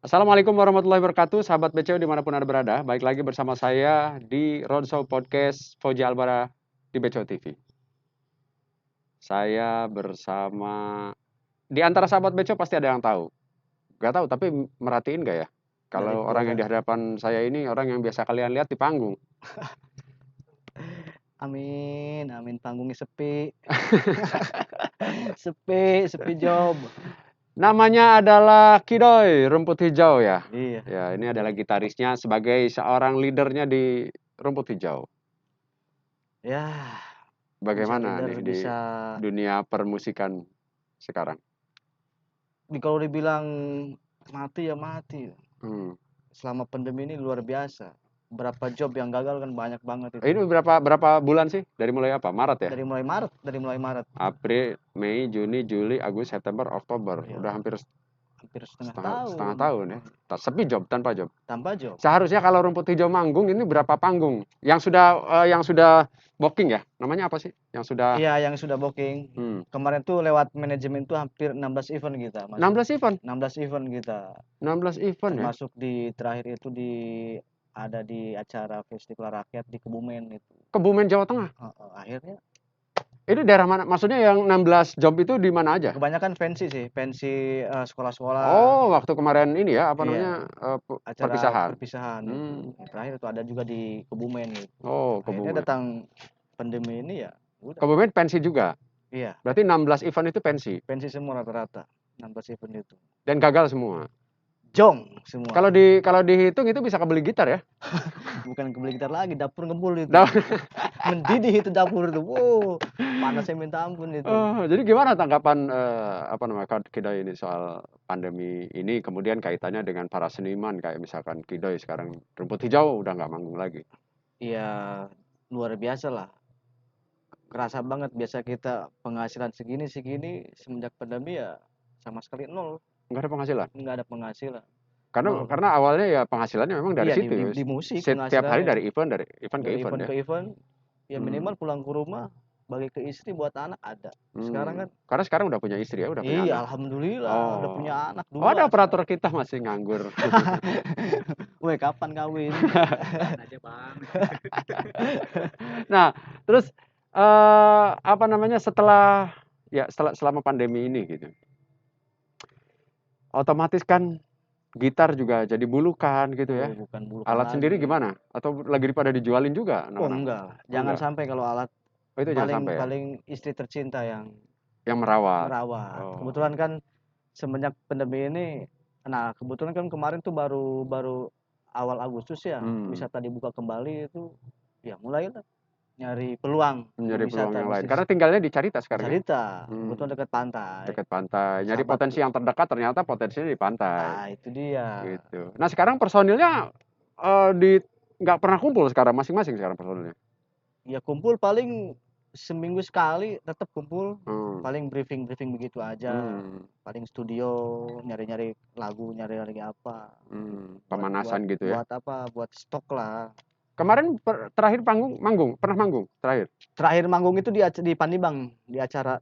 Assalamualaikum warahmatullahi wabarakatuh, sahabat BCO dimanapun Anda berada. Baik lagi bersama saya di Roadshow Podcast Fauzi Albara di BCO TV. Saya bersama, di antara sahabat BCO pasti ada yang tahu. Gak tahu, tapi merhatiin gak ya? Dari Kalau orang yang di keluarga. hadapan saya ini orang yang biasa kalian lihat di panggung. Amin, amin panggungnya sepi. Sepi job. Namanya adalah Kidoy, Rumput Hijau ya. Iya, Ya, ini adalah betul. gitarisnya sebagai seorang leadernya di Rumput Hijau. Ya, bisa Bagaimana leader, nih di bisa dunia permusikan sekarang? kalau dibilang mati ya mati. Hmm. Selama pandemi ini luar biasa. Berapa job yang gagal kan banyak banget itu. Ini berapa bulan sih? Dari mulai apa? Maret ya? Dari mulai Maret. April, Mei, Juni, Juli, Agustus, September, Oktober. Ya, Udah hampir hampir setengah setengah tahun tahun ya. Sepi job, tanpa job. tanpa job. Seharusnya kalau Rumput Hijau manggung ini berapa panggung? Yang sudah booking ya? Namanya apa sih? Yang sudah Iya, yang sudah booking. hmm, Kemarin tuh lewat manajemen tuh hampir 16 event kita masuk. 16 event. 16 event kita. 16 event ya. Termasuk di terakhir itu ada di acara festival rakyat di Kebumen itu. Kebumen Jawa Tengah. Akhirnya Ini daerah mana? Maksudnya yang 16 job itu di mana aja? kebanyakan pensi sih, pensi Oh, sekolah-sekolah. waktu kemarin ini ya, apa Iya, namanya? acara Perpisahan. perpisahan itu. Hmm. Yang terakhir itu ada juga di Kebumen gitu. Oh, Akhirnya Kebumen. datang pandemi ini ya udah. Kebumen pensi juga. Iya, Berarti 16 event itu pensi pensi semua rata-rata 16 event itu. dan gagal semua. Jong semua. Kalau dihitung itu bisa kebeli gitar ya. Bukan kebeli gitar lagi, dapur ngebul itu. Dah. Mendidih itu dapur itu. Wow, panasnya minta ampun itu. Jadi gimana tanggapan apa namanya Kidoy ini soal pandemi ini kemudian kaitannya dengan para seniman kayak misalkan Kidoy sekarang Rumput Hijau udah nggak manggung lagi. Iya, luar biasa lah. Kerasa banget biasa kita penghasilan segini semenjak pandemi ya sama sekali nol, Nggak ada penghasilan. nggak ada penghasilan, Karena nol. karena awalnya ya penghasilannya memang dari Iya situ di, ya. di, di musik Setiap hari penghasilannya dari event ke dari event event ya. ke event, ya Hmm. minimal pulang ke rumah bagi ke istri buat anak ada. Sekarang kan, Karena sekarang udah punya istri ya, udah punya iya anak. alhamdulillah udah punya Oh. anak Oh, ada dua operator sekarang. kita masih nganggur. Weh kapan kawin? Aja bang. Nah, terus apa namanya setelah selama pandemi ini gitu, otomatis kan gitar juga jadi bulukan gitu Oh ya. bukan bulukan Alat sendiri lagi. gimana? Atau lagi pada dijualin juga Oh anak-anak? enggak, Oh jangan enggak. sampai kalau alat Oh itu jangan paling sampai ya. paling istri tercinta yang Yang merawat. merawat. Oh. Kebetulan kan semenjak pandemi ini, nah kebetulan kan kemarin tuh baru baru awal Agustus ya, Hmm. wisata dibuka kembali itu, ya mulailah nyari peluang Nyari peluang berwisata yang di lain. situ. Karena tinggalnya di Carita sekarang ya. Carita, Hmm. kebetulan dekat pantai. Dekat pantai. Nyari Sahabat, potensi yang terdekat ternyata potensinya di pantai. itu dia. Gitu. Nah sekarang personilnya nggak pernah kumpul sekarang masing-masing sekarang personilnya. Ya kumpul paling seminggu sekali tetap kumpul, Hmm. paling briefing-briefing begitu aja. Hmm. Paling studio, nyari-nyari lagu, nyari-nyari apa. Buat buat Pemanasan gitu ya. buat apa? Buat stok lah. Kemarin terakhir pernah manggung terakhir Terakhir manggung itu di Pandibang, di acara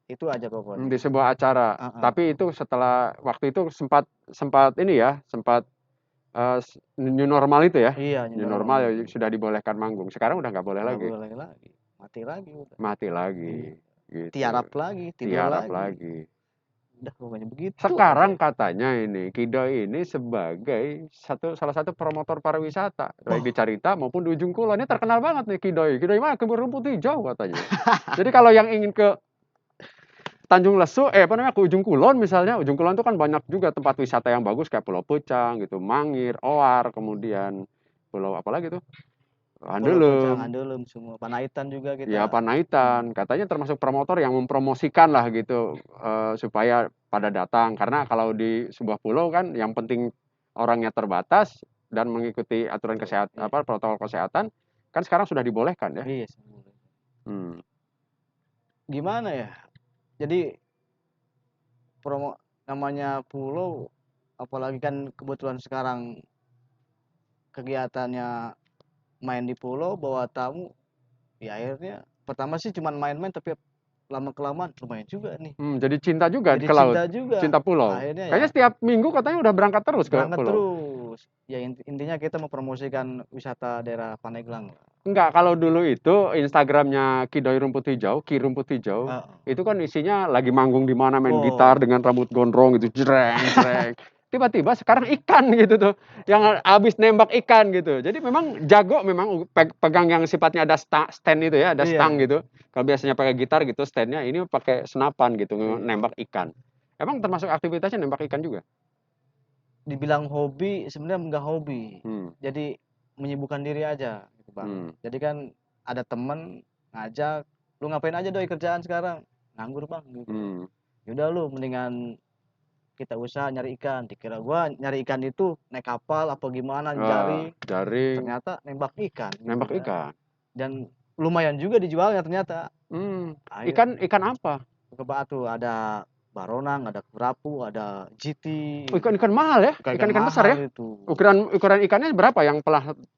itu aja pokoknya. di sebuah acara. Heeh. Tapi itu setelah waktu itu sempat sempat ini ya, sempat new normal itu ya. Iya, new New normal normal ya itu. sudah dibolehkan manggung. Sekarang udah nggak boleh Nggak lagi. boleh lagi, mati lagi udah. Mati Iya. lagi gitu. Tiarap lagi, tidur Tiarap lagi. lagi. Udah pokoknya begitu Sekarang aja. katanya ini Kido ini sebagai salah satu promotor pariwisata baik di Oh, Carita maupun di Ujung Kulon. Ini terkenal banget nih Kidoy. Kidoy mah ke Rumput Hijau katanya. Jadi kalau yang ingin ke Tanjung Lesu, apa namanya ke Ujung Kulon misalnya, Ujung Kulon itu kan banyak juga tempat wisata yang bagus kayak Pulau Pucang gitu, Mangir, Oar, kemudian pulau apa lagi tuh, Pulau Pocang, Handelem, Andelem semua. Panaitan juga ya kita. Panaitan. Katanya termasuk promotor yang mempromosikan lah gitu supaya pada datang. Karena kalau di sebuah pulau kan yang penting orangnya terbatas dan mengikuti aturan Betul. kesehatan Iya. protokol kesehatan kan sekarang sudah dibolehkan ya. Iya, semua. Hmm. Gimana ya? Jadi promo namanya pulau, apalagi kan kebetulan sekarang kegiatannya main di pulau bawa tamu, ya akhirnya pertama sih cuman main-main tapi lama-kelamaan lumayan juga nih. Jadi cinta juga Jadi ke laut, cinta juga. cinta pulau. Akhirnya ya Kayaknya setiap minggu katanya udah berangkat terus ke berangkat pulau. terus. Ya intinya kita mempromosikan wisata daerah Pandeglang lah. Enggak, kalau dulu itu Instagramnya Kidoy Rumput Hijau, Ki Rumput Hijau, Heeh. itu kan isinya lagi manggung di mana main Oh, gitar dengan rambut gondrong gitu, jreng jreng. Tiba-tiba sekarang ikan gitu tuh, yang habis nembak ikan gitu. Jadi memang jago memang pegang yang sifatnya ada stand itu ya, ada stang iya, gitu. Kalau biasanya pakai gitar gitu standnya, ini pakai senapan gitu iya. nembak ikan. Emang termasuk aktivitasnya nembak ikan juga? Dibilang hobi, sebenarnya enggak hobi. Hmm, Jadi menyibukkan diri aja gitu, Bang. hmm, Jadi kan ada temen ngajak, "Lu ngapain aja doi kerjaan sekarang?" "Nganggur, Bang," gitu. hmm. "Ya udah lu mendingan kita usaha nyari ikan." Dikira gua nyari ikan itu naik kapal apa gimana, jaring, Jaring, ternyata nembak ikan gitu nembak kan. ikan. Dan lumayan juga dijualnya ternyata. Akhirnya Ikan apa? ke batu ada baronang, ada kerapu, ada jiti, Oh, ikan-ikan mahal ya? ikan-ikan Ikan-ikan besar mahal ya? itu. Ukuran ukuran ikannya berapa yang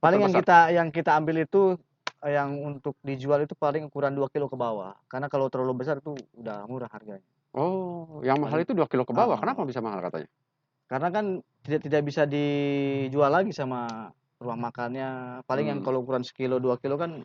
Paling terbesar? yang kita ambil itu, yang untuk dijual itu paling ukuran 2 kilo ke bawah. Karena kalau terlalu besar itu udah murah harganya. Oh, yang mahal Paling itu 2 kilo ke bawah. heeh, Kenapa bisa mahal katanya? karena kan tidak tidak bisa dijual lagi sama rumah makannya. Paling yang Hmm, kalau ukuran sekilo, 2 kilo kan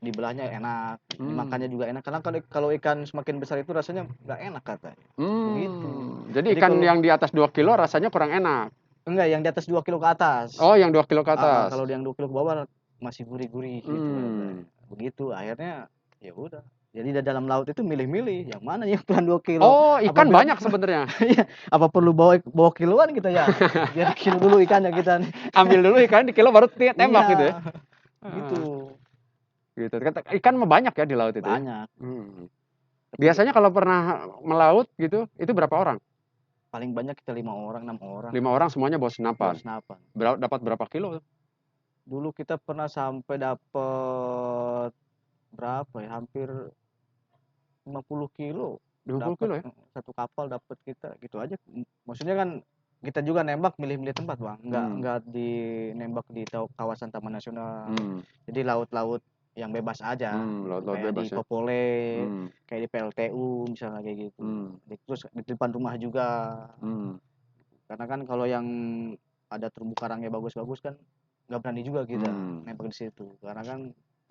dibelahnya enak, hmm, dimakannya juga enak. Karena kalau ikan semakin besar itu rasanya nggak enak katanya, begitu. Jadi Jadi ikan kalau yang di atas 2 kilo rasanya kurang enak? enggak, yang di atas 2 kilo ke atas. Oh, yang 2 kilo ke Heeh, atas? kalau yang 2 kilo ke bawah masih gurih-gurih gitu katanya. Hmm. Begitu, akhirnya ya udah. Jadi di dalam laut itu milih-milih, yang mana yang ukuran 2 kilo, Oh, apa ikan banyak sebenarnya? iya, apa perlu bawa bawa kiloan kita ya? Biar kilo dulu ikannya kita nih. Ambil dulu ikan di kilo baru tembak gitu ya? Iya, Heeh, gitu. gitu. Ikan mah banyak ya di laut itu ya? Banyak, Hmm. tapi Biasanya kalau pernah melaut gitu, itu berapa orang? paling banyak kita 5 orang, 6 orang 5 orang semuanya bawa bawa senapan. senapan. Dapat berapa kilo? Dulu kita pernah sampai dapet berapa ya, hampir 50 kilo 50 dapat, kilo ya? satu kapal dapat kita, gitu aja. Maksudnya kan kita juga nembak milih-milih tempat, Bang, Hmm, nggak nembak di kawasan Taman Nasional. hmm, Jadi laut-laut yang bebas aja, gitu. laut-laut Kayak di bebas ya? Popole, Hmm, kayak di PLTU misalnya kayak gitu. hmm, Terus di depan rumah juga. hmm, Karena kan kalau yang ada terumbu karangnya bagus-bagus kan nggak berani juga kita hmm, nembak di situ. Karena kan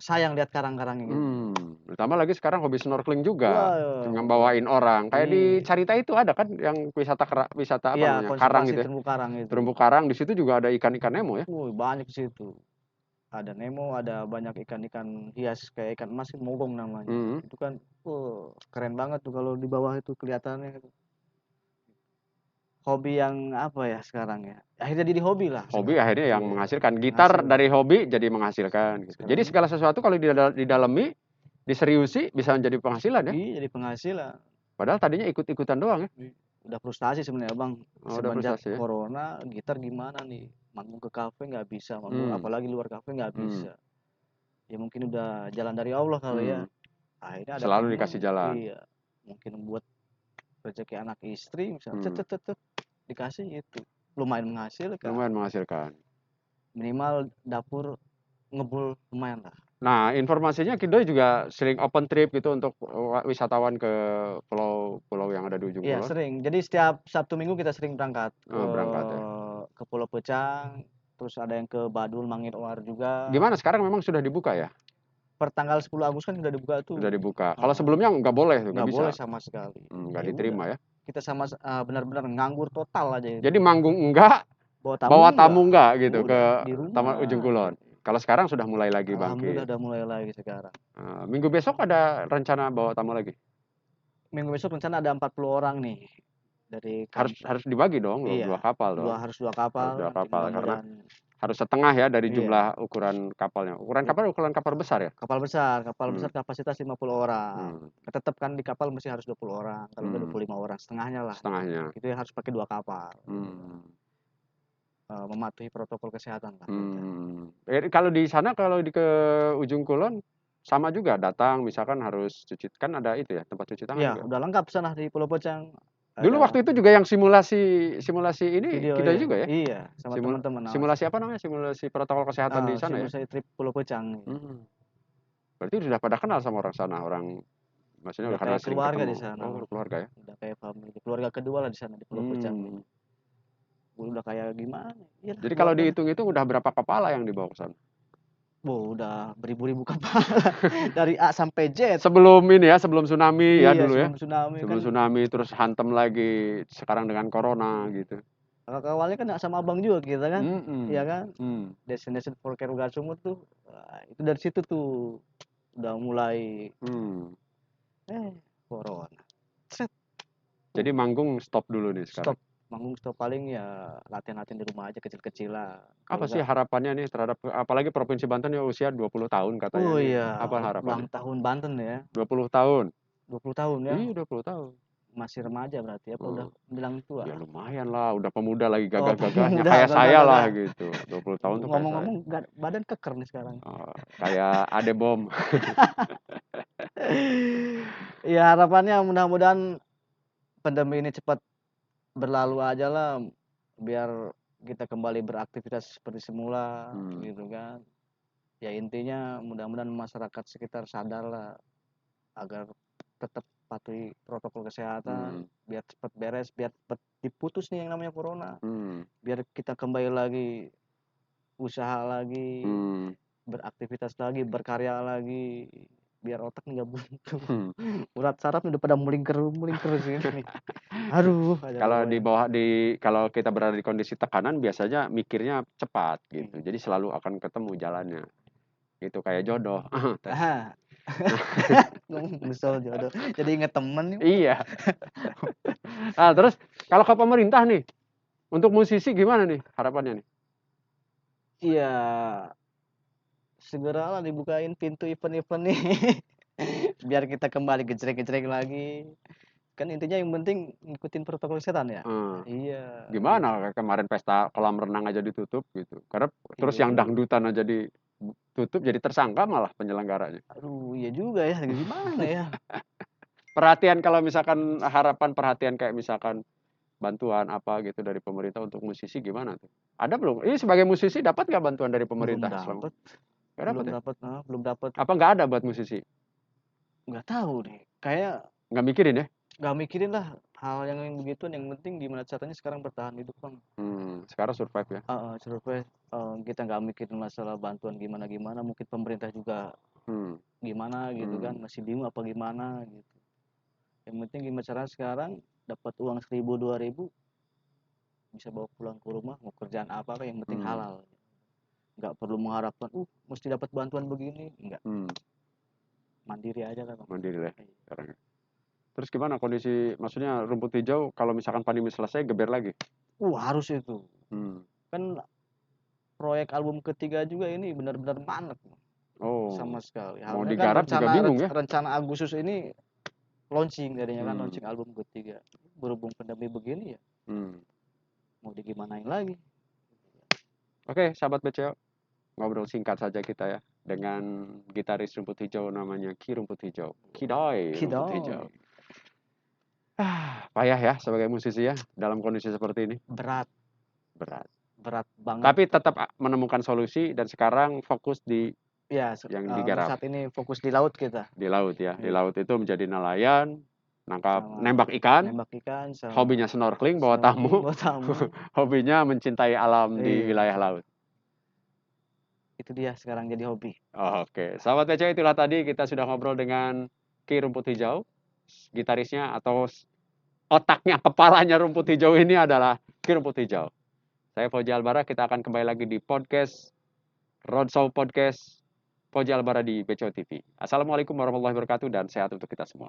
sayang lihat karang-karangnya gitu. Ditambah lagi sekarang hobi snorkeling juga, Wah, dengan hobi bawain orang. Kayak di Carita itu ada kan yang wisata apa iya, namanya, karang konservasi gitu ya, terumbu karang itu. terumbu karang, di situ juga ada ikan-ikan Nemo ya? Banyak di situ. Ada Nemo, ada banyak ikan-ikan hias kayak ikan emas, mogong namanya. Mhm. Itu kan, keren banget tuh kalau di bawah itu kelihatannya. Hobi yang apa ya sekarang ya? Akhirnya jadi hobi lah Hobi sekarang. akhirnya yang Iya, menghasilkan. Gitar menghasilkan. dari hobi jadi menghasilkan gitu. Jadi Sekarang segala sesuatu kalau didalami, diseriusi bisa menjadi penghasilan ya? iya jadi penghasilan. Padahal tadinya ikut-ikutan doang ya? Udah frustasi sebenarnya Bang, Oh, udah semenjak frustasi ya? corona gitar gimana nih? Manggung ke kafe nggak bisa, manggung Hmm, apalagi luar kafe nggak hmm, bisa. Ya mungkin udah jalan dari Allah kali ya. hmm. Akhirnya ada Selalu temen dikasih jalan. iya, mungkin buat rezeki anak istri misalnya Hmm. dikasih itu. Lumayan menghasilkan, Lumayan menghasilkan. minimal dapur ngebul lumayan lah. Nah, informasinya Kidoy juga sering open trip gitu untuk wisatawan ke pulau-pulau yang ada di ujung Iya kulon. sering, jadi setiap Sabtu Minggu kita sering berangkat Oh, berangkat ya. ke Pulau Pecang, terus ada yang ke Badul, Mangit-Oar juga. Gimana sekarang memang sudah dibuka ya? Per tanggal 10 Agustus kan sudah dibuka tuh. Sudah dibuka. Kalau Heeh, sebelumnya nggak boleh tuh, nggak nggak bisa. boleh sama sekali. Nggak Ya udah, diterima ya. kita benar-benar nganggur total aja Jadi itu. manggung enggak, Bawa tamu bawa tamu enggak, enggak gitu ke udah di Taman rumah Ujung aja. Kulon. Kalau sekarang sudah mulai lagi Alhamdulillah bangkit. udah mulai lagi sekarang. Minggu besok ada rencana bawa tamu lagi? Minggu besok rencana ada 40 orang nih dari Harus kamp harus dibagi dong, dua iya, kapal dong. harus 2 Harus kapal, dua nanti kapal karena mudah-mudahan harus setengah ya dari iya, jumlah ukuran kapalnya. u Ukuran kapal besar ya? kapal Hmm, besar kapasitas 50 orang. hmm, Tetep kan di kapal mesti harus 20 orang, kalau enggak hmm, 25 orang, setengahnya lah gitu. setengahnya. Itu ya harus pakai 2 kapal gitu. Hmm, Mematuhi protokol kesehatan lah kita. Kalau di sana kalau ke Ujung Kulon sama juga datang misalkan harus cuci kan ada itu ya tempat cuci tangan Iya, juga. udah lengkap sana di Pulau Pocang. Dulu Ada waktu itu juga yang simulasi simulasi ini video kita iya. juga ya? Iya, sama teman-teman Simulasi apa namanya? Simulasi protokol kesehatan di sana ya? simulasi trip Pulau Pocang. Mhm. Berarti sudah pada kenal sama orang sana, orang Maksudnya Udah karena kayak sering keluarga ketemu. di sana. Oh, keluarga ya? Udah kayak family. Keluarga kedua lah di sana di Pulau Pecah. Hmm. Udah kayak gimana? Iyalah Jadi kalau keluarga lah. dihitung itu udah berapa kepala yang dibawa ke sana? Udah beribu-ribu kepala dari A sampai Z. Sebelum ini ya, sebelum tsunami ya Iya, dulu ya. sebelum tsunami kan. Sebelum tsunami terus hantam lagi sekarang dengan corona gitu. Kakak awalnya kan sama abang juga kita kan. Iya Mhm. kan? Destination for Keruga Sumut tuh. Itu dari situ tuh udah mulai Hmm. corona. Set, Jadi manggung stop dulu nih sekarang. stop. Manggung stop paling ya latihan-latihan di rumah aja kecil-kecilan. Apa Kalau sih enggak, harapannya nih terhadap apalagi Provinsi Banten ya usia 20 tahun katanya oh nih. iya, Apa ulang harapannya? tahun Banten ya. 20 tahun. 20 tahun ya. Iya, 20 tahun. Masih remaja berarti apa udah Hmm. bilang tua? Ya lumayan lah, udah pemuda lagi Oh, gagah-gagahnya. pemuda, Kayak saya lah gagah-gagah. gitu. 20 tahun tuh kayak saya. Ngomong-ngomong badan keker nih sekarang. Oh, kayak Ade Bom. Ya harapannya mudah-mudahan pandemi ini cepat berlalu aja lah, biar kita kembali beraktivitas seperti semula Hmm. gitu kan. Ya intinya mudah-mudahan masyarakat sekitar sadar lah agar tetap patuhi protokol kesehatan, biar cepat beres, biar cepat diputus nih yang namanya corona, Hmm. biar kita kembali lagi usaha lagi, Hmm. beraktivitas lagi, berkarya lagi, biar otak nggak buntu. Hmm. Urat saraf udah pada mulingker sini. Aduh, aja Kalau di pokoknya. bawah kalau kita berada di kondisi tekanan biasanya mikirnya cepat gitu. Iya. Jadi selalu akan ketemu jalannya. Itu kayak jodoh. Ah, ngomong soal jodoh, jadi inget temen nih. Iya. Ah, terus kalau ke pemerintah nih, untuk musisi gimana nih harapannya nih? Iya, segeralah dibukain pintu event-event nih, biar kita kembali gejreng-gejreng lagi. Kan intinya yang penting ngikutin protokol kesehatan ya. Hmm. Iya, Gimana kayak kemarin pesta kolam renang aja ditutup gitu. Karena terus yang iya. dangdutan aja ditutup jadi tersangka malah penyelenggaranya. Aduh, iya juga ya, gimana ya? Perhatian kalau misalkan harapan perhatian kayak misalkan bantuan apa gitu dari pemerintah untuk musisi gimana tuh? Ada belum? Ini sebagai musisi dapat nggak bantuan dari Belum pemerintah selama? dapet, Nggak dapat ya? belum dapet. Apa nggak ada buat musisi? Nggak tahu deh. Kayak Nggak mikirin ya? nggak mikirin lah hal yang begitu. Yang penting gimana caranya sekarang bertahan hidup bang. Sekarang survive ya? Survei kita nggak mikirin masalah bantuan gimana gimana. Mungkin pemerintah juga Hmm. gimana gitu kan, masih bingung apa gimana gitu. Yang penting gimana caranya sekarang dapat uang 1.000 2.000 bisa bawa pulang ke rumah, mau kerjaan apa yang penting halal. Nggak perlu mengharapkan mesti dapat bantuan begini, enggak, mandiri aja lah bang. Mandiri lah sekarang. Terus gimana kondisi, maksudnya rumput hijau kalau misalkan pandemi selesai geber lagi? Harus itu kan proyek album ketiga juga ini benar-benar manet Oh, sama sekali. mau Harusnya kan digarap juga bingung ya? rencana Agustus ini launching jadinya kan, Hmm. launching album ketiga. Berhubung pandemi begini ya, mau digimanain lagi. Oke, sahabat BCO, ngobrol singkat saja kita ya dengan gitaris rumput hijau namanya Ki Rumput Hijau, Kidoy Rumput Hijau. Payah ya sebagai musisi ya dalam kondisi seperti ini. Berat banget. Tapi tetap menemukan solusi dan sekarang fokus di Ya, yang untuk digarap saat ini fokus di laut kita. di laut ya. Di Iya. laut itu menjadi nelayan, Sama nembak ikan, nembak ikan, sama hobinya snorkeling bawa tamu, bawa tamu. hobinya mencintai alam di Iya. wilayah laut. Itu dia sekarang jadi hobi. Oke, sahabat BCO, itulah tadi kita sudah ngobrol dengan Ki Rumput Hijau, gitarisnya atau otaknya, kepalanya Rumput Hijau ini adalah Ki Rumput Hijau. Saya Fauzi Albara, kita akan kembali lagi di podcast Roadshow Podcast Fauzi Albara di BCO TV. Assalamualaikum warahmatullahi wabarakatuh dan sehat untuk kita semua.